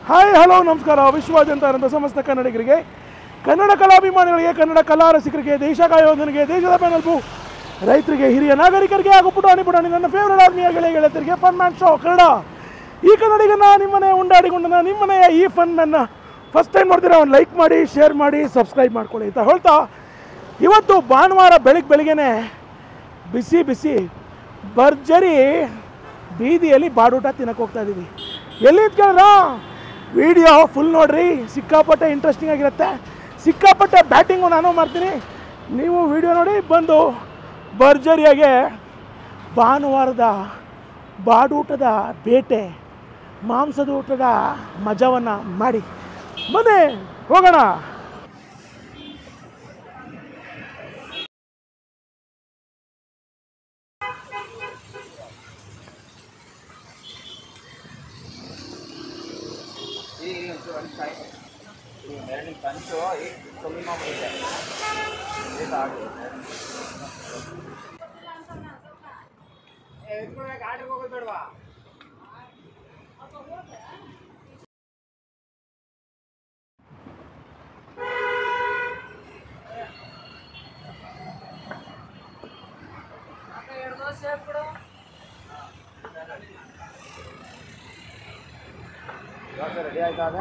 Hi hello ನಮಸ್ಕಾರ. ವಿಶ್ವಾದ್ಯಂತ ಸಮಸ್ತ ಕನ್ನಡಿಗರಿಗೆ, ಕನ್ನಡ ಕಲಾಭಿಮಾನಿಗಳಿಗೆ, ಕನ್ನಡ ಕಲಾ ರಸಿಕರಿಗೆ, ದೇಶ ಕಾಯೋಧನಿಗೆ, ದೇಶದ ಬೆನ್ನೆಲುಬು ರೈತರಿಗೆ, ಹಿರಿಯ ನಾಗರಿಕರಿಗೆ ಹಾಗೂ ಪುಟಾಣಿ ನನ್ನ ಫೇವ್ರೆಟ್ ಆತ್ಮೀಯ ಗೆಳೆಯರಿಗೆ ಫನ್ ಮ್ಯಾನ್ ಶೋ ಕನ್ನಡ. ಈ ಕನ್ನಡಿಗನ ನಿಮ್ಮನೆ ಉಂಡಾಡಿಕೊಂಡನ ನಿಮ್ಮನೆಯ ಈ ಫನ್ ಮ್ಯಾನ್ನ ಫಸ್ಟ್ ಟೈಮ್ ನೋಡ್ತೀರಾ ಒಂದು ಲೈಕ್ ಮಾಡಿ, ಶೇರ್ ಮಾಡಿ, ಸಬ್ಸ್ಕ್ರೈಬ್ ಮಾಡ್ಕೊಳ್ಳಿ ಅಂತ ಹೇಳ್ತಾ, ಇವತ್ತು ಭಾನುವಾರ ಬೆಳಿಗ್ಗೆನೆ ಬಿಸಿ ಬಿಸಿ ಭರ್ಜರಿ ಬೀದಿಯಲ್ಲಿ ಬಾಡೂಟ ತಿನ್ನಕ್ಕೆ ಹೋಗ್ತಾ ಇದ್ದೀವಿ. ಎಲ್ಲಿ ಕೇಳಿದ್ರ ವಿಡಿಯೋ ಫುಲ್ ನೋಡ್ರಿ, ಸಿಕ್ಕಾಪಟ್ಟೆ ಇಂಟ್ರೆಸ್ಟಿಂಗ್ ಆಗಿರುತ್ತೆ. ಸಿಕ್ಕಾಪಟ್ಟೆ ಬ್ಯಾಟಿಂಗು ನಾನು ಮಾಡ್ತೀನಿ, ನೀವು ವಿಡಿಯೋ ನೋಡಿ ಬಂದು ಭರ್ಜರಿಯಾಗೆ ಭಾನುವಾರದ ಬಾಡೂಟದ ಬೇಟೆ, ಮಾಂಸದ ಊಟದ ಮಜವನ್ನು ಮಾಡಿ ಬನ್ನಿ ಹೋಗೋಣ. ರೆಡಿ ಆಯ್ತಾಗ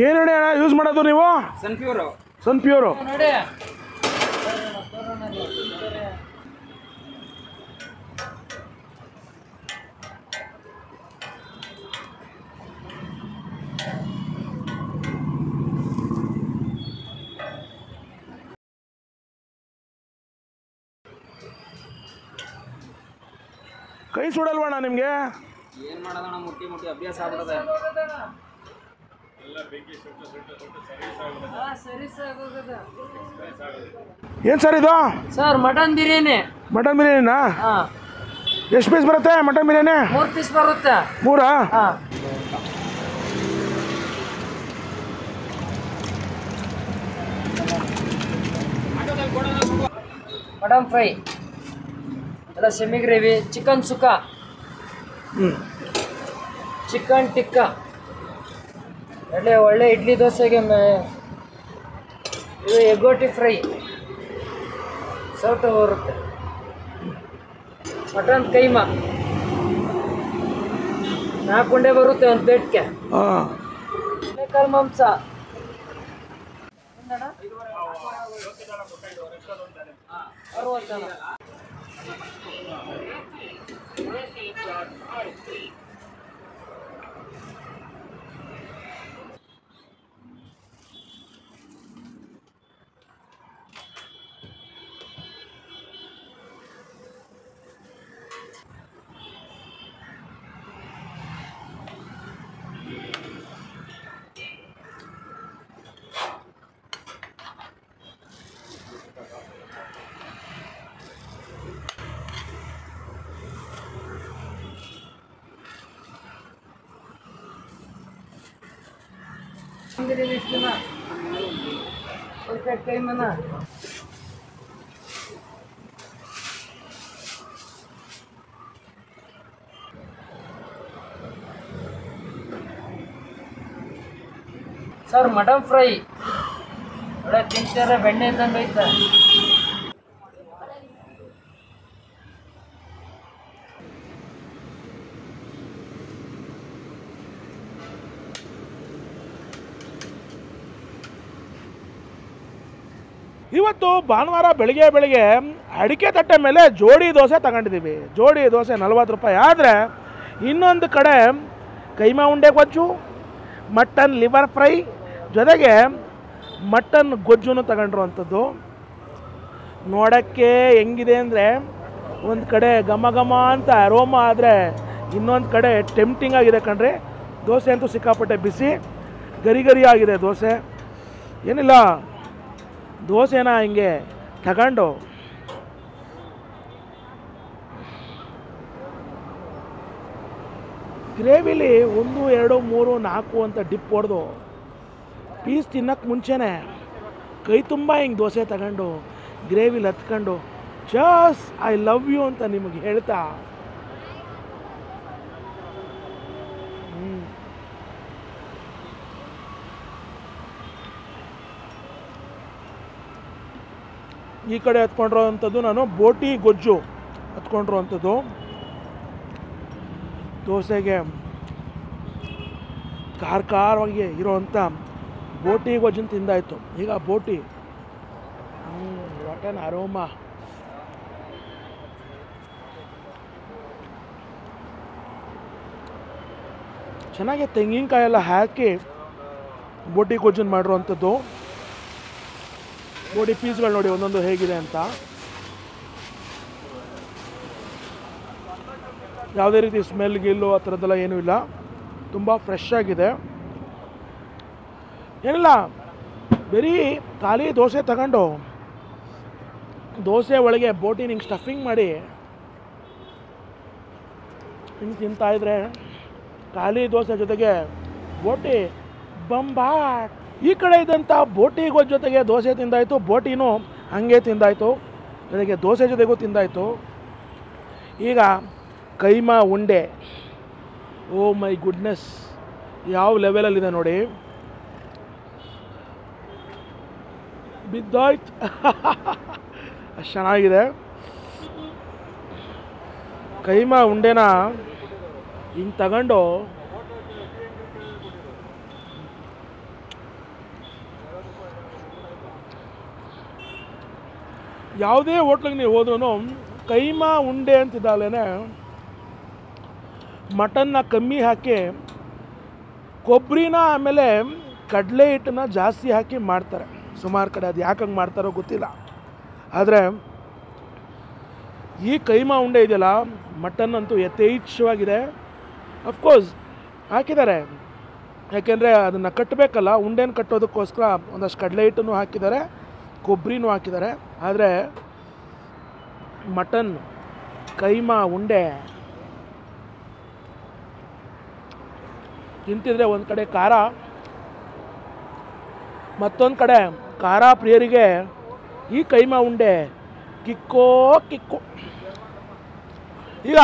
ಏನು ಅಣ್ಣ ಯೂಸ್ ಮಾಡೋದು ನೀವು? ಸನ್ಪ್ಯೂರು ನೋಡಿ. ಕೈ ಸುಡಲ್ವಣ್ಣ ನಿಮಗೆ? ಏನ್ ಮಾಡೋದಣ್ಣ, ಮುಟ್ಟಿ ಮುಟ್ಟಿ ಅಭ್ಯಾಸ ಆಗ್ಬಿಡದೆ. ಏನು ಸರ್ ಇದು? Sir mutton biryani. ಮಟನ್ ಬಿರಿಯಾನಿನಾ? ಎಷ್ಟು ಪೀಸ್ ಬರುತ್ತೆ ಮಟನ್ ಬಿರಿಯಾನಿ? 3 ಪೀಸ್ ಬರುತ್ತೆ. 3? ಮಟನ್ ಫ್ರೈ ಎಲ್ಲ, ಸೆಮಿ ಗ್ರೇವಿ, ಚಿಕನ್ ಸುಕ್ಕ, ಚಿಕನ್ ಟಿಕ್ಕ, ಒಳ್ಳೆ ಇಡ್ಲಿ ದೋಸೆಗೆ ಇದು ಎಗೋಟಿ ಫ್ರೈ ಸೌಟು ಬರುತ್ತೆ. ಮಟನ್ ಕೈಮಾ 4 ಉಂಡೆ ಬರುತ್ತೆ ಒಂದು ಪ್ಲೇಟ್ಗೆ. ಕಾಲು ಮಾಂಸ ಕೈಮನ ಸರ್ ಮಟನ್ ಫ್ರೈ ಒಳ್ಳೆ ತಿಂತಾರೆ, ಬೆಣ್ಣೆ ಇದ್ದಂಗೆ ಐತೆ. ಇವತ್ತು ಭಾನುವಾರ ಬೆಳಿಗ್ಗೆ ಅಡಿಕೆ ತಟ್ಟೆ ಮೇಲೆ ಜೋಡಿ ದೋಸೆ ತಗೊಂಡಿದ್ದೀವಿ. ಜೋಡಿ ದೋಸೆ 40 ರೂಪಾಯಿ. ಆದರೆ ಇನ್ನೊಂದು ಕಡೆ ಕೈಮಾ ಉಂಡೆ ಗೊಜ್ಜು, ಮಟನ್ ಲಿವರ್ ಫ್ರೈ ಜೊತೆಗೆ ಮಟನ್ ಗೊಜ್ಜುನು ತಗೊಂಡಿರುವಂಥದ್ದು. ನೋಡೋಕ್ಕೆ ಹೆಂಗಿದೆ ಅಂದರೆ, ಒಂದು ಕಡೆ ಘಮ ಘಮ ಅಂತ ಅರೋಮ ಆದರೆ, ಇನ್ನೊಂದು ಕಡೆ ಟೆಂಪ್ಟಿಂಗ್ ಆಗಿದೆ ಕಣ್ರಿ. ದೋಸೆ ಅಂತೂ ಸಿಕ್ಕಾಪಟ್ಟೆ ಬಿಸಿ, ಗರಿ ಗರಿ ಆಗಿದೆ ದೋಸೆ. ಏನಿಲ್ಲ, ದೋಸೆನ ಹಿಂಗೆ ತಗೊಂಡು ಗ್ರೇವಿಲಿ 1 2 3 4 ಅಂತ ಡಿಪ್ ಹೊಡೆದು ಪೀಸ್ ತಿನ್ನೋಕ್ಕೆ ಮುಂಚೆನೇ ಕೈ ತುಂಬ ಹಿಂಗೆ ದೋಸೆ ತಗೊಂಡು ಗ್ರೇವಿಲಿ ಹತ್ಕೊಂಡು ಜಸ್ಟ್ ಐ ಲವ್ ಯು ಅಂತ ನಿಮಗೆ ಹೇಳ್ತಾ ಈ ಕಡೆ ಹತ್ಕೊಂಡಿರೋ ಅಂಥದ್ದು ನಾನು ಬೋಟಿ ಗೊಜ್ಜು ಹತ್ಕೊಂಡಿರೋ ಅಂಥದ್ದು ದೋಸೆಗೆ ಖಾರವಾಗಿ ಇರೋವಂಥ ಬೋಟಿ ಗೊಜ್ಜನ್ನು ತಿಂದಾಯಿತು. ಈಗ ಬೋಟಿ ವಾಟ್ ಆನ್ ಅರೋಮಾ. ಚೆನ್ನಾಗಿ ತೆಂಗಿನಕಾಯಿ ಎಲ್ಲ ಹಾಕಿ ಬೋಟಿ ಗೊಜ್ಜನ್ನು ಮಾಡಿರೋವಂಥದ್ದು. ಬೋಟಿ ಪೀಸ್ಗಳು ನೋಡಿ ಒಂದೊಂದು ಹೇಗಿದೆ ಅಂತ. ಯಾವುದೇ ರೀತಿ ಸ್ಮೆಲ್ ಗಿಲ್ಲು ಆ ಥರದ್ದೆಲ್ಲ ಏನೂ ಇಲ್ಲ, ತುಂಬ ಫ್ರೆಶ್ ಆಗಿದೆ. ಏನಿಲ್ಲ, ಬರೀ ಖಾಲಿ ದೋಸೆ ತಗೊಂಡು ದೋಸೆ ಒಳಗೆ ಬೋಟಿ ಹಿಂಗೆ ಸ್ಟಫಿಂಗ್ ಮಾಡಿ ಹಿಂಗೆ ತಿಂತಾಯಿದ್ರೆ ಖಾಲಿ ದೋಸೆ ಜೊತೆಗೆ ಬೋಟಿ ಬಂಬಾಟ್. ಈ ಕಡೆ ಇದ್ದಂಥ ಬೋಟಿ ಗೊಜ್ಜು ಜೊತೆಗೆ ದೋಸೆ ತಿಂದಾಯಿತು, ಬೋಟಿನೂ ಹಾಗೆ ತಿಂದಾಯಿತು, ಜೊತೆಗೆ ದೋಸೆ ಜೊತೆಗೂ ತಿಂದಾಯಿತು. ಈಗ ಕೈಮಾ ಉಂಡೆ, ಓ ಮೈ ಗುಡ್ನೆಸ್, ಯಾವ ಲೆವೆಲಲ್ಲಿದೆ ನೋಡಿ. ಬಿದ್ದಾಯ್ತು ಅಷ್ಟು ಚೆನ್ನಾಗಿದೆ. ಕೈಮಾ ಉಂಡೆನ ಹಿಂಗೆ ತಗೊಂಡು ಯಾವುದೇ ಹೋಟ್ಲಿಗೆ ನೀವು ಹೋದ್ರೂ ಕೈಮಾ ಉಂಡೆ ಅಂತಿದ್ದಾಗಲೇ ಮಟನ್ನ ಕಮ್ಮಿ ಹಾಕಿ ಕೊಬ್ಬರಿನ ಆಮೇಲೆ ಕಡಲೆ ಹಿಟ್ಟನ್ನ ಜಾಸ್ತಿ ಹಾಕಿ ಮಾಡ್ತಾರೆ ಸುಮಾರು ಕಡೆ. ಅದು ಯಾಕೆ ಹಂಗೆ ಮಾಡ್ತಾರೋ ಗೊತ್ತಿಲ್ಲ. ಆದರೆ ಈ ಕೈಮಾ ಉಂಡೆ ಇದೆಯಲ್ಲ, ಮಟನ್ ಅಂತೂ ಯಥೇಚ್ಛವಾಗಿದೆ. ಅಫ್ಕೋರ್ಸ್ ಹಾಕಿದ್ದಾರೆ, ಯಾಕೆಂದರೆ ಅದನ್ನು ಕಟ್ಟಬೇಕಲ್ಲ, ಉಂಡೆನ ಕಟ್ಟೋದಕ್ಕೋಸ್ಕರ ಒಂದಷ್ಟು ಕಡಲೆ ಹಿಟ್ಟನ್ನು ಹಾಕಿದ್ದಾರೆ, ಕೊಬ್ಬರಿನೂ ಹಾಕಿದ್ದಾರೆ. ಆದರೆ ಮಟನ್ ಕೈಮಾ ಉಂಡೆ ತಿಂತಿದ್ರೆ ಒಂದು ಕಡೆ ಖಾರ, ಮತ್ತೊಂದು ಕಡೆ ಖಾರ ಪ್ರಿಯರಿಗೆ ಈ ಕೈಮಾ ಉಂಡೆ ಕಿಕ್ಕೋ ಕಿಕ್ಕು. ಈಗ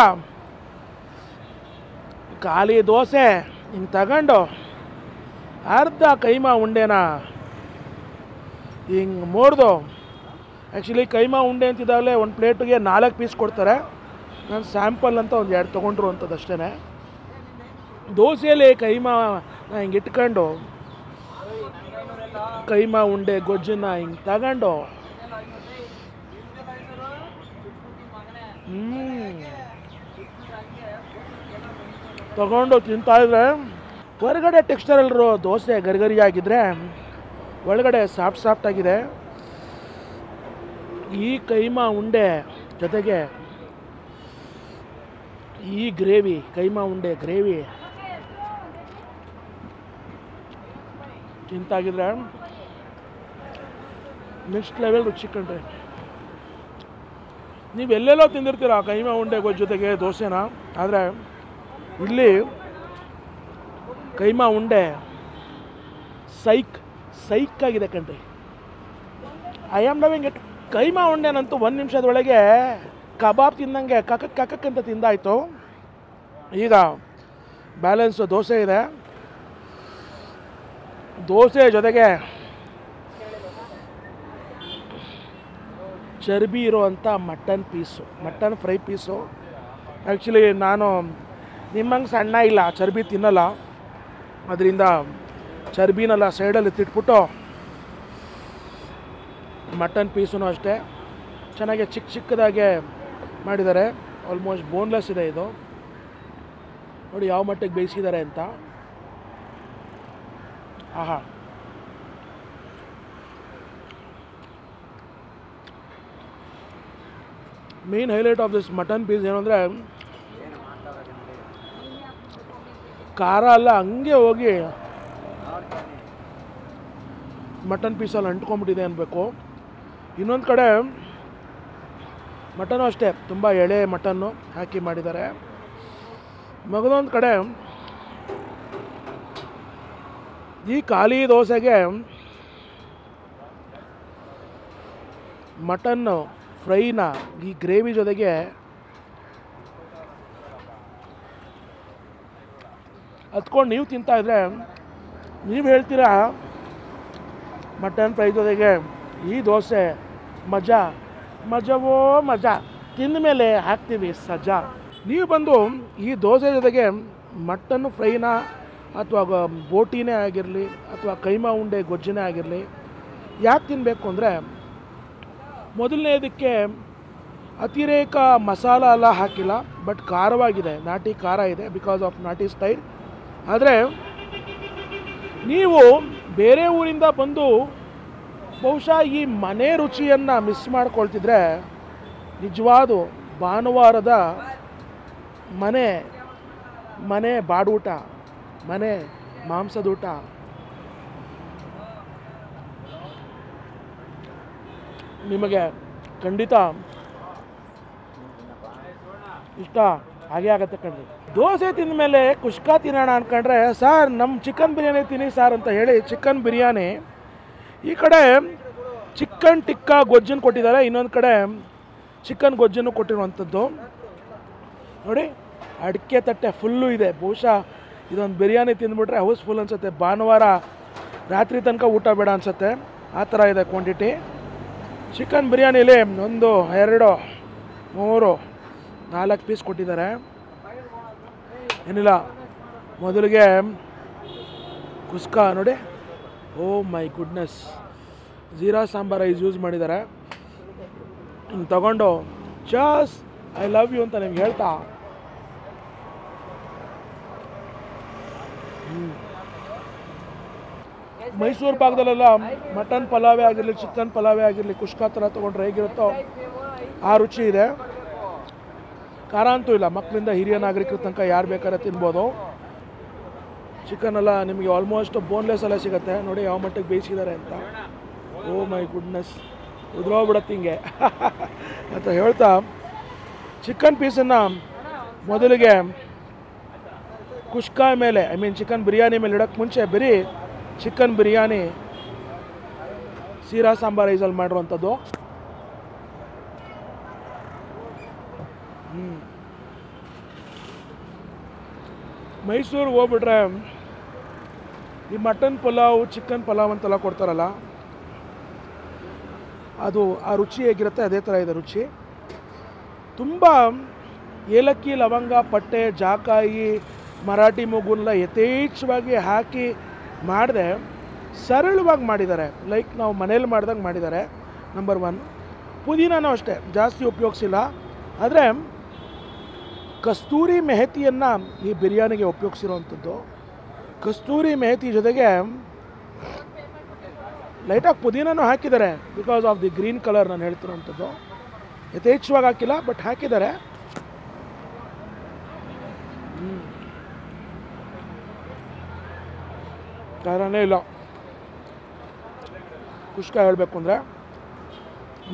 ಖಾಲಿ ದೋಸೆ ಹಿಂಗೆ ತಗೊಂಡು ಅರ್ಧ ಕೈಮಾ ಉಂಡೆನ ಹಿಂಗೆ ಮೋಡ್ದು, ಆ್ಯಕ್ಚುಲಿ ಕೈಮಾ ಉಂಡೆ ಅಂತಿದ್ದಾಗಲೇ ಒಂದು ಪ್ಲೇಟಿಗೆ 4 ಪೀಸ್ ಕೊಡ್ತಾರೆ. ನಾನು ಸ್ಯಾಂಪಲ್ ಅಂತ ಒಂದು 2 ತೊಗೊಂಡ್ರು ಅಂಥದ್ದು ಅಷ್ಟೇ. ದೋಸೆಯಲ್ಲಿ ಕೈಮಾ ಹಿಂಗೆ ಇಟ್ಕೊಂಡು ಕೈಮಾ ಉಂಡೆ ಗೊಜ್ಜನ್ನು ಹಿಂಗೆ ತಗೊಂಡು ತಗೊಂಡು ತಿಂತಾಯಿದ್ರೆ ಹೊರಗಡೆ ಟೆಕ್ಸ್ಚರಲ್ಲಿರೋ ದೋಸೆ ಗರಿಗರಿಯಾಗಿದ್ದರೆ ಒಳಗಡೆ ಸಾಫ್ಟ್ ಆಗಿದೆ. ಈ ಕೈಮಾ ಉಂಡೆ ಜೊತೆಗೆ ಈ ಗ್ರೇವಿ, ಕೈಮಾ ಉಂಡೆ ಗ್ರೇವಿ ತಿಂತಾಗಿದ್ರೆ ನೆಕ್ಸ್ಟ್ ಲೆವೆಲ್ ರುಚಿ ಕಂಡ್ರೆ. ನೀವು ಎಲ್ಲೆಲ್ಲೋ ತಿಂದಿರ್ತೀರ ಕೈಮಾ ಉಂಡೆ ಗೊಜ್ಜು ಜೊತೆಗೆ ದೋಸೆನ, ಆದರೆ ಇಲ್ಲಿ ಕೈಮಾ ಉಂಡೆ ಸೈಕ್ ಆಗಿದೆ ಕಣ್ರಿ. I am loving it. Keema ಉಂಡೆನಂತೂ 1 ನಿಮಿಷದೊಳಗೆ ಕಬಾಬ್ ತಿಂದಂಗೆ ಕಕ್ಕಕ್ ಅಂತ ತಿಂದಾಯಿತು. ಈಗ ಬ್ಯಾಲೆನ್ಸು ದೋಸೆ ಇದೆ, ದೋಸೆ ಜೊತೆಗೆ ಚರ್ಬಿ ಇರುವಂಥ mutton piece, mutton fry piece. Actually ನಾನು ನಿಮ್ಮಂಗೆ ಸಣ್ಣ ಇಲ್ಲ, ಚರ್ಬಿ ತಿನ್ನಲ್ಲ, ಅದರಿಂದ ಚರ್ಬಿನೆಲ್ಲ ಸೈಡಲ್ಲಿ ತಿಟ್ಬಿಟ್ಟು ಮಟನ್ ಪೀಸೂ ಅಷ್ಟೇ ಚೆನ್ನಾಗಿ ಚಿಕ್ಕದಾಗೆ ಮಾಡಿದ್ದಾರೆ. ಆಲ್ಮೋಸ್ಟ್ ಬೋನ್ಲೆಸ್ ಇದೆ ಇದು. ನೋಡಿ ಯಾವ ಮಟ್ಟಿಗೆ ಬೇಯಿಸಿದ್ದಾರೆ ಅಂತ. ಆಹಾ, main highlight of this mutton piece ಏನು ಅಂದರೆ ಖಾರ ಎಲ್ಲ ಹಂಗೆ ಹೋಗಿ ಮಟನ್ ಪೀಸಲ್ಲಿ ಅಂಟ್ಕೊಂಡ್ಬಿಟ್ಟಿದೆ ಅನ್ಬೇಕು. ಇನ್ನೊಂದು ಕಡೆ ಮಟನ್ನು ಅಷ್ಟೇ ತುಂಬ ಎಳೆ ಮಟನ್ನು ಹಾಕಿ ಮಾಡಿದ್ದಾರೆ. ಮಗದೊಂದು ಕಡೆ ಈ ಖಾಲಿ ದೋಸೆಗೆ ಮಟನ್ ಫ್ರೈನ ಈ ಗ್ರೇವಿ ಜೊತೆಗೆ ಹತ್ಕೊಂಡು ನೀವು ತಿಂತಾಯಿದ್ರೆ ನೀವು ಹೇಳ್ತೀರಾ ಮಟನ್ ಫ್ರೈ ಜೊತೆಗೆ ಈ ದೋಸೆ ಮಜವೋ ಮಜಾ, ತಿಂದ ಮೇಲೆ ಹಾಕ್ತೀವಿ ಸಜಾ. ನೀವು ಬಂದು ಈ ದೋಸೆ ಜೊತೆಗೆ ಮಟನ್ ಫ್ರೈನ ಅಥವಾ ಬೋಟಿನೇ ಆಗಿರಲಿ ಅಥವಾ ಕೈಮಾ ಉಂಡೆ ಗೊಜ್ಜನೇ ಆಗಿರಲಿ ಯಾಕೆ ತಿನ್ನಬೇಕು ಅಂದರೆ, ಮೊದಲನೇದಕ್ಕೆ ಅತಿರೇಕ ಮಸಾಲ ಎಲ್ಲ ಹಾಕಿಲ್ಲ, ಬಟ್ ಖಾರವಾಗಿದೆ, ನಾಟಿ ಖಾರ ಇದೆ ಬಿಕಾಸ್ ಆಫ್ ನಾಟಿ ಸ್ಟೈಲ್. ಆದರೆ ನೀವು ಬೇರೆ ಊರಿಂದ ಬಂದು ಬಹುಶಃ ಈ ಮನೆ ರುಚಿಯನ್ನು ಮಿಸ್ ಮಾಡ್ಕೊಳ್ತಿದ್ರೆ ನಿಜವಾದ ಭಾನುವಾರದ ಮನೆ ಬಾಡೂಟ, ಮನೆ ಮಾಂಸದೂಟ ನಿಮಗೆ ಖಂಡಿತ ಇಷ್ಟ ಹಾಗೆ ಆಗತ್ತೆ ಕಣ್ರಿ. ದೋಸೆ ತಿಂದ ಮೇಲೆ ಕುಷ್ಕಾ ತಿನ್ನೋಣ ಅಂದ್ಕೊಂಡ್ರೆ, ಸರ್ ನಮ್ಮ ಚಿಕನ್ ಬಿರಿಯಾನಿ ತಿನ್ನಿ ಸರ್ ಅಂತ ಹೇಳಿ ಚಿಕನ್ ಬಿರಿಯಾನಿ, ಈ ಕಡೆ ಚಿಕನ್ ಟಿಕ್ಕಾ ಗೊಜ್ಜನ್ನು ಕೊಟ್ಟಿದ್ದಾರೆ, ಇನ್ನೊಂದು ಕಡೆ ಚಿಕನ್ ಗೊಜ್ಜನ್ನು ಕೊಟ್ಟಿರುವಂಥದ್ದು ನೋಡಿ. ಅಡಿಕೆ ತಟ್ಟೆ ಫುಲ್ಲು ಇದೆ. ಬಹುಶಃ ಇದೊಂದು ಬಿರಿಯಾನಿ ತಿಂದುಬಿಟ್ರೆ ಹೌಸ್ಫುಲ್ ಅನಿಸುತ್ತೆ. ಭಾನುವಾರ ರಾತ್ರಿ ತನಕ ಊಟ ಬೇಡ ಅನಿಸುತ್ತೆ, ಆ ಥರ ಇದೆ ಕ್ವಾಂಟಿಟಿ. ಚಿಕನ್ ಬಿರಿಯಾನಿಲಿ 1 2 3 4 ಪೀಸ್ ಕೊಟ್ಟಿದ್ದಾರೆ. ಏನಿಲ್ಲ, ಮೊದಲಿಗೆ ಕುಸ್ಕಾ ನೋಡಿ, oh my goodness, jeera sambar rice use ಮಾಡಿದ್ದಾರೆ. ತಗೊಂಡು ಚಸ್ ಐ ಲವ್ ಯು ಅಂತ ನಿಮ್ಗೆ ಹೇಳ್ತಾ ಮೈಸೂರು ಭಾಗದಲ್ಲೆಲ್ಲ ಮಟನ್ ಪಲಾವೇ ಆಗಿರಲಿ, ಚಿಕನ್ ಪಲಾವೇ ಆಗಿರಲಿ, ಕುಷ್ಕಾ ಥರ ತೊಗೊಂಡ್ರೆ ಹೇಗಿರುತ್ತೋ ಆ ರುಚಿ ಇದೆ. ಖಾರ ಅಂತೂ ಇಲ್ಲ, ಮಕ್ಕಳಿಂದ ಹಿರಿಯ ನಾಗರಿಕರ ತನಕ ಯಾರು ಬೇಕಾದ್ರೆ ತಿನ್ಬೋದು. ಚಿಕನ್ ಎಲ್ಲ ನಿಮಗೆ ಆಲ್ಮೋಸ್ಟ್ ಬೋನ್ಲೆಸ್ ಎಲ್ಲ ಸಿಗುತ್ತೆ ನೋಡಿ ಯಾವ ಮಟ್ಟಿಗೆ ಬೇಯಿಸಿದ್ದಾರೆ ಅಂತ. ಓ ಮೈ ಗುಡ್ನೆಸ್, ಉದ್ರೋಗ್ಬಿಡತ್ತೆ ಹಿಂಗೆ ಅಂತ ಹೇಳ್ತಾ ಚಿಕನ್ ಪೀಸನ್ನು ಮೊದಲಿಗೆ ಕುಷ್ಕಾ ಮೇಲೆ, ಐ ಮೀನ್ ಚಿಕನ್ ಬಿರಿಯಾನಿ ಮೇಲೆ ಇಡೋಕ್ಕೆ ಮುಂಚೆ ಬರೀ ಚಿಕನ್ ಬಿರಿಯಾನಿ ಜೀರಾ ಸಾಂಬಾರ್ ರೈಸಲ್ಲಿ ಮಾಡಿರುವಂಥದ್ದು. ಮೈಸೂರಿಗೆ ಹೋಗ್ಬಿಟ್ರೆ ಈ ಮಟನ್ ಪಲಾವ್, ಚಿಕನ್ ಪಲಾವ್ ಅಂತೆಲ್ಲ ಕೊಡ್ತಾರಲ್ಲ, ಅದು ಆ ರುಚಿ ಹೇಗಿರುತ್ತೆ ಅದೇ ಥರ ಇದೆ ರುಚಿ. ತುಂಬ ಏಲಕ್ಕಿ, ಲವಂಗ, ಪಟ್ಟೆ, ಜಾಕಾಯಿ, ಮರಾಠಿ ಮೂಗುನೆಲ್ಲ ಯಥೇಚ್ಛವಾಗಿ ಹಾಕಿ ಮಾಡಿದೆ, ಸರಳವಾಗಿ ಮಾಡಿದ್ದಾರೆ, ಲೈಕ್ ನಾವು ಮನೇಲಿ ಮಾಡ್ದಂಗೆ ಮಾಡಿದ್ದಾರೆ. ನಂಬರ್ 1. ಪುದೀನನೂ ಅಷ್ಟೇ ಜಾಸ್ತಿ ಉಪಯೋಗಿಸಿಲ್ಲ, ಆದರೆ ಕಸ್ತೂರಿ ಮೆಹತಿಯನ್ನು ಈ ಬಿರಿಯಾನಿಗೆ ಉಪಯೋಗಿಸಿರೋವಂಥದ್ದು. ಕಸ್ತೂರಿ ಮೆಹತಿ ಜೊತೆಗೆ ಲೈಟಾಗಿ ಪುದೀನನೂ ಹಾಕಿದ್ದಾರೆ because of the green colour ನಾನು ಹೇಳ್ತಿರೋವಂಥದ್ದು. ಯಥೇಚ್ಛವಾಗಿ ಹಾಕಿಲ್ಲ, ಬಟ್ ಹಾಕಿದ್ದಾರೆ. ಕಾರಣನೇ ಇಲ್ಲ. ಕುಷ್ಕಾ ಹೇಳಬೇಕು ಅಂದರೆ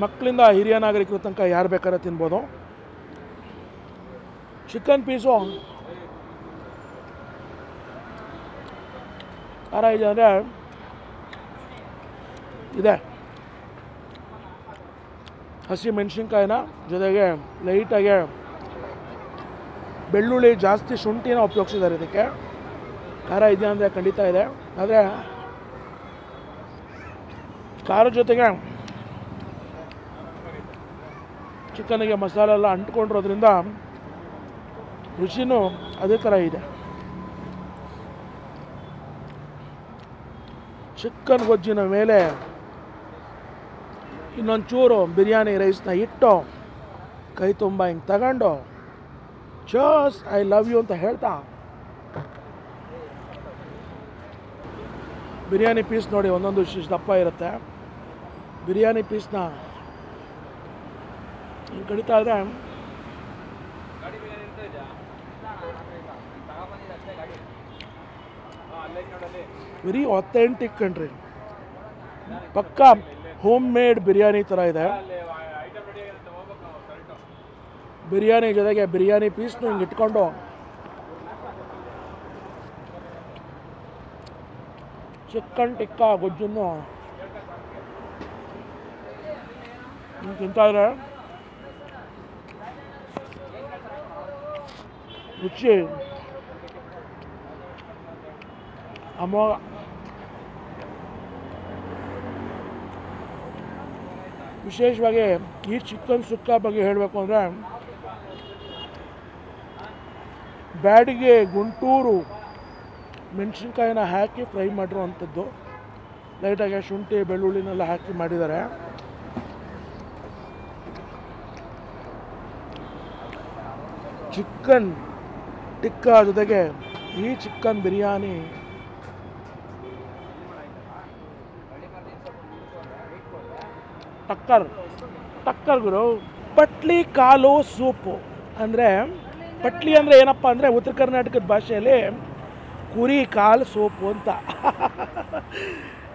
ಮಕ್ಕಳಿಂದ ಹಿರಿಯ ನಾಗರಿಕರ ತನಕ ಯಾರು ಬೇಕಾದ್ರೆ ತಿನ್ಬೋದು. ಚಿಕನ್ ಪೀಸು ಖಾರ ಇದೆ ಅಂದರೆ ಇದೆ. ಹಸಿ ಮೆಣಸಿನ್ಕಾಯಿನ ಜೊತೆಗೆ ಲೈಟಾಗೆ ಬೆಳ್ಳುಳ್ಳಿ, ಜಾಸ್ತಿ ಶುಂಠಿನ ಉಪಯೋಗಿಸಿದ್ದಾರೆ ಇದಕ್ಕೆ. ಖಾರ ಇದೆ ಅಂದರೆ ಖಂಡಿತ ಇದೆ, ಆದರೆ ಖಾರದ ಜೊತೆಗೆ ಚಿಕನ್ನಿಗೆ ಮಸಾಲೆ ಎಲ್ಲ ಅಂಟ್ಕೊಂಡಿರೋದ್ರಿಂದ ರುಚಿನೂ ಅದೇ ಥರ ಇದೆ. ಚಿಕನ್ ಗೊಜ್ಜಿನ ಮೇಲೆ ಇನ್ನೊಂಚೂರು ಬಿರಿಯಾನಿ ರೈಸ್ನ ಇಟ್ಟು ಕೈ ತುಂಬ ಹಿಂಗೆ ತಗೊಂಡು ಚಸ್ ಐ ಲವ್ ಯು ಅಂತ ಹೇಳ್ತಾ ಬಿರಿಯಾನಿ ಪೀಸ್ ನೋಡಿ ಒಂದೊಂದು ಇಷ್ಟು ದಪ್ಪ ಇರುತ್ತೆ. ಬಿರಿಯಾನಿ ಪೀಸ್ನ ಹಿಂಗೆ ಕಡಿತಾ ಇದ್ರೆ ವೆರಿ ಆಥೆಂಟಿಕ್ ಕಣ್ರಿ, ಪಕ್ಕಾ ಹೋಮ್ ಮೇಡ್ ಬಿರಿಯಾನಿ ಥರ ಇದೆ. ಬಿರಿಯಾನಿ ಜೊತೆಗೆ ಬಿರಿಯಾನಿ ಪೀಸ್ನು ಹಿಂಗೆ ಇಟ್ಕೊಂಡು ಚಿಕನ್ ಟಿಕ್ಕಾ ಗೊಜ್ಜನ್ನು ತಿಂತಾಯಿದ್ರೆ ರುಚಿ ಅಮೋಘ. ವಿಶೇಷವಾಗಿ ಈ ಚಿಕನ್ ಸುಕ್ಕ ಬಗ್ಗೆ ಹೇಳಬೇಕು ಅಂದರೆ ಬ್ಯಾಡಿಗೆ ಗುಂಟೂರು ಮೆಣಸಿನ್ಕಾಯಿನ ಹಾಕಿ ಫ್ರೈ ಮಾಡಿರುವಂಥದ್ದು. ಲೈಟಾಗಿ ಶುಂಠಿ ಬೆಳ್ಳುಳ್ಳಿನೆಲ್ಲ ಹಾಕಿ ಮಾಡಿದ್ದಾರೆ. ಚಿಕನ್ ಟಿಕ್ಕಾ ಜೊತೆಗೆ ಈ ಚಿಕನ್ ಬಿರಿಯಾನಿ ಟಕ್ಕರ್ ಗುರು. ಪಟ್ಲಿ ಕಾಲು ಸೂಪು ಅಂದರೆ ಪಟ್ಲಿ ಅಂದರೆ ಏನಪ್ಪ ಅಂದರೆ ಉತ್ತರ ಕರ್ನಾಟಕದ ಭಾಷೆಯಲ್ಲಿ ಕುರಿ ಕಾಲು ಸೂಪು ಅಂತ.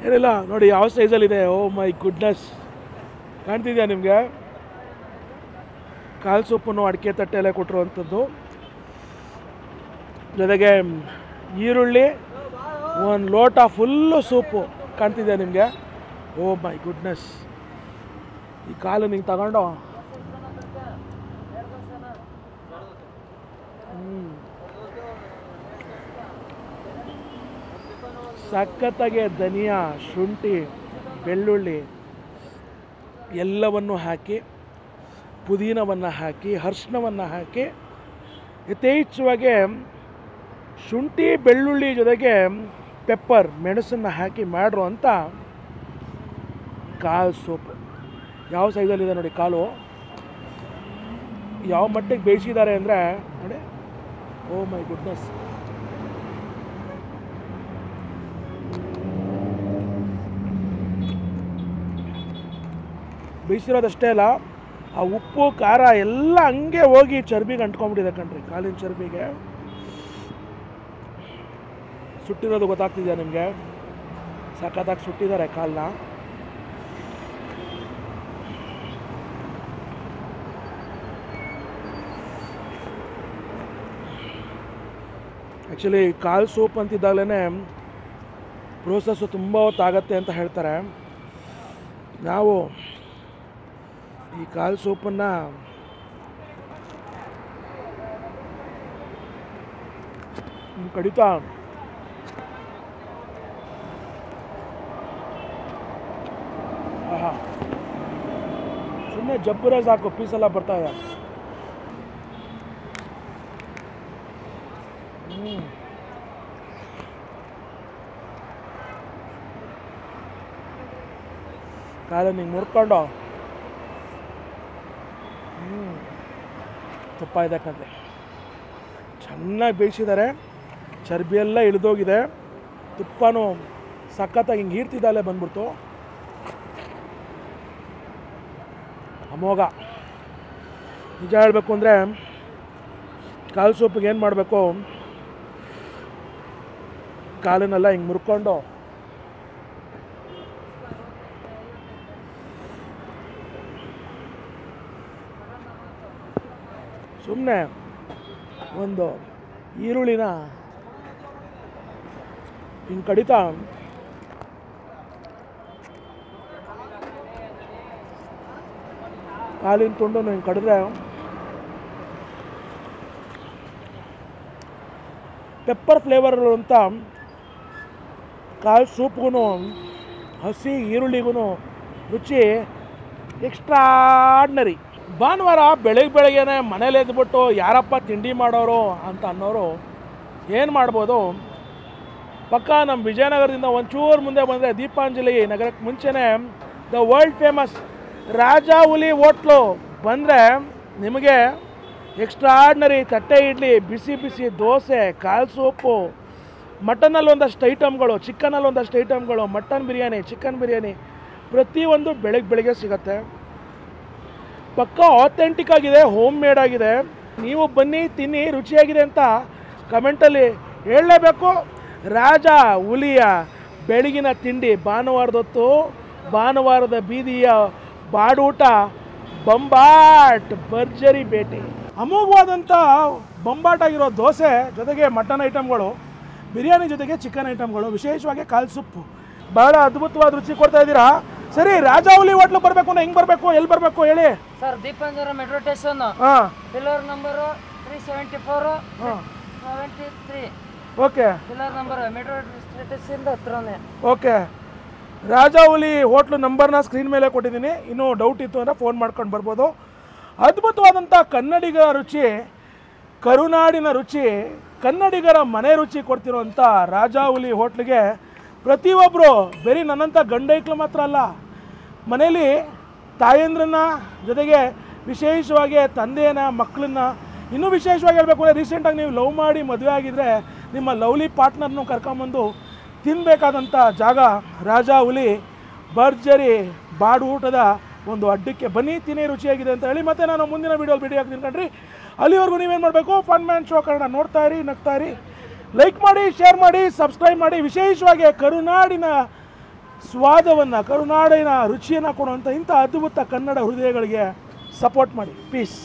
ಏನಿಲ್ಲ ನೋಡಿ ಯಾವ ಸೈಜಲ್ಲಿದೆ. ಓ ಮೈ ಗುಡ್ನೆಸ್, ಕಾಣ್ತಿದ್ಯಾ ನಿಮಗೆ? ಕಾಲು ಸೂಪನ್ನು ಅಡಿಕೆ ತಟ್ಟೆಯಲ್ಲೇ ಕೊಟ್ಟಿರುವಂಥದ್ದು. ಜೊತೆಗೆ ಈರುಳ್ಳಿ, ಒಂದು ಲೋಟ ಫುಲ್ಲು ಸೂಪು ಕಾಣ್ತಿದ್ಯಾ ನಿಮಗೆ? ಓ ಮೈ ಗುಡ್ನೆಸ್. ಈ ಕಾಲು ನಿಂಗೆ ತಗೊಂಡು ಸಖತ್ತಾಗಿ ಧನಿಯಾ, ಶುಂಠಿ, ಬೆಳ್ಳುಳ್ಳಿ ಎಲ್ಲವನ್ನು ಹಾಕಿ, ಪುದೀನವನ್ನು ಹಾಕಿ, ಅರಿಶಿನವನ್ನು ಹಾಕಿ, ಯಥೇಚ್ಛವಾಗಿ ಶುಂಠಿ ಬೆಳ್ಳುಳ್ಳಿ ಜೊತೆಗೆ ಪೆಪ್ಪರ್ ಮೆಣಸನ್ನು ಹಾಕಿ ಮಾಡಿರುವಂಥ ಕಾಲು ಸೂಪು. ಯಾವ ಸೈಜಲ್ಲಿದೆ ನೋಡಿ ಕಾಲು, ಯಾವ ಮಟ್ಟಿಗೆ ಬೇಯಿಸಿದ್ದಾರೆ ಅಂದರೆ ನೋಡಿ. Oh my goodness. ಬೇಯಿಸಿರೋದಷ್ಟೇ ಅಲ್ಲ, ಆ ಉಪ್ಪು ಖಾರ ಎಲ್ಲ ಹಂಗೆ ಹೋಗಿ ಚರ್ಬಿಗೆ ಅಂಟ್ಕೊಂಡ್ಬಿಟ್ಟಿದೆ ಕಣ್ರಿ, ಕಾಲಿನ ಚರ್ಬಿಗೆ. ಸುಟ್ಟಿರೋದು ಗೊತ್ತಾಗ್ತಿದೆಯಾ ನಿಮಗೆ? ಸಖತ್ತಾಗಿ ಸುಟ್ಟಿದ್ದಾರೆ ಕಾಲನ್ನ. ಆ್ಯಕ್ಚುಲಿ ಕಾಲು ಸೂಪ್ ಅಂತಿದ್ದಾಗಲೇ ಪ್ರೋಸೆಸ್ಸು ತುಂಬ ಹೊತ್ತಾಗತ್ತೆ ಅಂತ ಹೇಳ್ತಾರೆ. ನಾವು ಈ ಕಾಲು ಸೂಪನ್ನು ಕಡಿತಾ ಸುಮ್ಮನೆ ಜಬ್ಬರೇ ಸಾಕು, ಪೀಸೆಲ್ಲ ಬರ್ತಾ ಇದೆ. ಕಾಲು ನಿಂಗೆ ಮುರ್ಕೊಂಡು ತುಪ್ಪ ಇದೆ ಕಣ್ರಿ, ಚೆನ್ನಾಗಿ ಬೇಯಿಸಿದ್ದಾರೆ. ಚರ್ಬಿಯೆಲ್ಲ ಇಳಿದೋಗಿದೆ, ತುಪ್ಪನೂ ಸಖತ್ತಾಗಿ ಹಿಂಗೆ ಹೀರ್ತಿದ್ದಲ್ಲೇ ಬಂದ್ಬಿಡ್ತು. ಅಮೋಘ. ನಿಜ ಹೇಳಬೇಕು ಅಂದರೆ ಕಾಲು ಸೂಪಿಗೆ ಏನು ಮಾಡಬೇಕು, ಕಾಲನ್ನೆಲ್ಲ ಹಿಂಗೆ ಮುರ್ಕೊಂಡು ಸುಮ್ಮನೆ ಒಂದು ಈರುಳ್ಳಿನ ಹಿಂಗೆ ಕಡಿತಾ ಕಾಲಿನ ತುಂಡನ್ನು ಹಿಂಗೆ ಕಡಿದ್ರೆ ಪೆಪ್ಪರ್ ಫ್ಲೇವರ್ ಅಂತ ಕಾಲು ಸೂಪ್ಗೂ ಹಸಿ ಈರುಳ್ಳಿಗೂ ರುಚಿ ಎಕ್ಸ್ಟ್ರಾರ್ಡ್ನರಿ. ಭಾನುವಾರ ಬೆಳಗ್ಗೆನೆ ಮನೇಲಿ ಎದ್ಬಿಟ್ಟು ಯಾರಪ್ಪ ತಿಂಡಿ ಮಾಡೋರು ಅಂತ ಅನ್ನೋರು ಏನು ಮಾಡ್ಬೋದು, ಪಕ್ಕ ನಮ್ಮ ವಿಜಯನಗರದಿಂದ ಒಂಚೂರು ಮುಂದೆ ಬಂದರೆ ದೀಪಾಂಜಲಿ ನಗರಕ್ಕೆ ಮುಂಚೆನೇ ದ ವರ್ಲ್ಡ್ ಫೇಮಸ್ ರಾಜ ಹುಲಿ ಹೋಟ್ಲು ಬಂದರೆ ನಿಮಗೆ ಎಕ್ಸ್ಟ್ರಾರ್ಡ್ನರಿ ತಟ್ಟೆ ಇಡ್ಲಿ, ಬಿಸಿ ಬಿಸಿ ದೋಸೆ, ಕಾಲು ಸೂಪು, ಮಟನಲ್ಲಿ ಒಂದಷ್ಟು ಐಟಮ್ಗಳು, ಚಿಕನಲ್ಲಿ ಒಂದಷ್ಟು ಐಟಮ್ಗಳು, ಮಟನ್ ಬಿರಿಯಾನಿ, ಚಿಕನ್ ಬಿರಿಯಾನಿ ಪ್ರತಿಯೊಂದು ಬೆಳಗ್ಗೆ ಸಿಗುತ್ತೆ. ಪಕ್ಕ ಆಥೆಂಟಿಕ್ ಆಗಿದೆ, ಹೋಮ್ ಮೇಡ್ ಆಗಿದೆ. ನೀವು ಬನ್ನಿ ತಿನ್ನಿ, ರುಚಿಯಾಗಿದೆ ಅಂತ ಕಮೆಂಟಲ್ಲಿ ಹೇಳಲೇಬೇಕು. ರಾಜ ಹುಲಿಯ ಬೆಳಗಿನ ತಿಂಡಿ ಭಾನುವಾರದೊತ್ತು, ಭಾನುವಾರದ ಬೀದಿಯ ಬಾಡೂಟ, ಬಂಬಾಟ್ ಭರ್ಜರಿ ಭೇಟಿ. ಅಮೋಘವಾದಂಥ ಬಂಬಾಟಾಗಿರೋ ದೋಸೆ ಜೊತೆಗೆ ಮಟನ್ ಐಟಮ್ಗಳು, ಬಿರಿಯಾನಿ ಜೊತೆಗೆ ಚಿಕನ್ ಐಟಮ್ಗಳು, ವಿಶೇಷವಾಗಿ ಕಾಲು ಸೂಪು ಬಹಳ ಅದ್ಭುತವಾದ ರುಚಿ ಕೊಡ್ತಾ ಇದ್ದೀರಾ. ಸರಿ, ರಾಜಾಹುಲಿ ಹೋಟ್ಲು ಬರಬೇಕು ಅಂದ್ರೆ ಹೆಂಗೆ ಬರಬೇಕು, ಎಲ್ಲಿ ಬರಬೇಕು ಹೇಳಿ ಸರ್. ದೀಪಂಜರ ಮೆಟ್ರೋ ಸ್ಟೇಷನ್, ಹಾಂ, pillar number 374 73. Okay, pillar number metro station ಹತ್ರನೇ. ಓಕೆ. ರಾಜಾಹುಲಿ ಹೋಟ್ಲು ನಂಬರ್ನ ಸ್ಕ್ರೀನ್ ಮೇಲೆ ಕೊಟ್ಟಿದ್ದೀನಿ. ಇನ್ನೂ ಡೌಟ್ ಇತ್ತು ಅಂದರೆ ಫೋನ್ ಮಾಡ್ಕೊಂಡು ಬರ್ಬೋದು. ಅದ್ಭುತವಾದಂಥ ಕನ್ನಡಿಗರ ರುಚಿ, ಕರುನಾಡಿನ ರುಚಿ, ಕನ್ನಡಿಗರ ಮನೆ ರುಚಿ ಕೊಡ್ತಿರೋಂಥ ರಾಜಾಹುಲಿ ಹೋಟ್ಲಿಗೆ ಪ್ರತಿಯೊಬ್ಬರು, ಬರೀ ನನ್ನಂಥ ಗಂಡೈಕ್ಳು ಮಾತ್ರ ಅಲ್ಲ, ಮನೇಲಿ ತಾಯಂದ್ರನ್ನ ಜೊತೆಗೆ ವಿಶೇಷವಾಗಿ ತಂದೆಯನ್ನ, ಮಕ್ಕಳನ್ನ, ಇನ್ನೂ ವಿಶೇಷವಾಗಿ ಹೇಳಬೇಕು ಅಂದರೆ ರೀಸೆಂಟಾಗಿ ನೀವು ಲವ್ ಮಾಡಿ ಮದುವೆ ಆಗಿದ್ದರೆ ನಿಮ್ಮ ಲವ್ಲಿ ಪಾರ್ಟ್ನರ್ನು ಕರ್ಕೊಂಬಂದು ತಿನ್ನಬೇಕಾದಂಥ ಜಾಗ ರಾಜಾಹುಲಿ. ಭರ್ಜರಿ ಬಾಡೂಟದ ಒಂದು ಅಡ್ಡಕ್ಕೆ ಬನ್ನಿ, ತಿನ್ನಿ, ರುಚಿಯಾಗಿದೆ ಅಂತ ಹೇಳಿ ಮತ್ತೆ ನಾನು ಮುಂದಿನ ವೀಡಿಯೋಲಿ ಭೇಟಿ ಆಗ್ತೀನಿ ಕಣ್ರಿ. ಅಲ್ಲಿವರೆಗೂ ನೀವೇನು ಮಾಡಬೇಕು, ಫನ್ ಮ್ಯಾನ್ ಶೋ ಕನ್ನಡ ನೋಡ್ತಾ ಇರಿ, ನಗ್ತಾ ಇರಿ, ಲೈಕ್ ಮಾಡಿ, ಶೇರ್ ಮಾಡಿ, ಸಬ್ಸ್ಕ್ರೈಬ್ ಮಾಡಿ. ವಿಶೇಷವಾಗಿ ಕರುನಾಡಿನ ಸ್ವಾದವನ್ನು, ಕರುನಾಡಿನ ರುಚಿಯನ್ನು ಕೊಡುವಂಥ ಇಂಥ ಅದ್ಭುತ ಕನ್ನಡ ಹೃದಯಗಳಿಗೆ ಸಪೋರ್ಟ್ ಮಾಡಿ. ಪೀಸ್.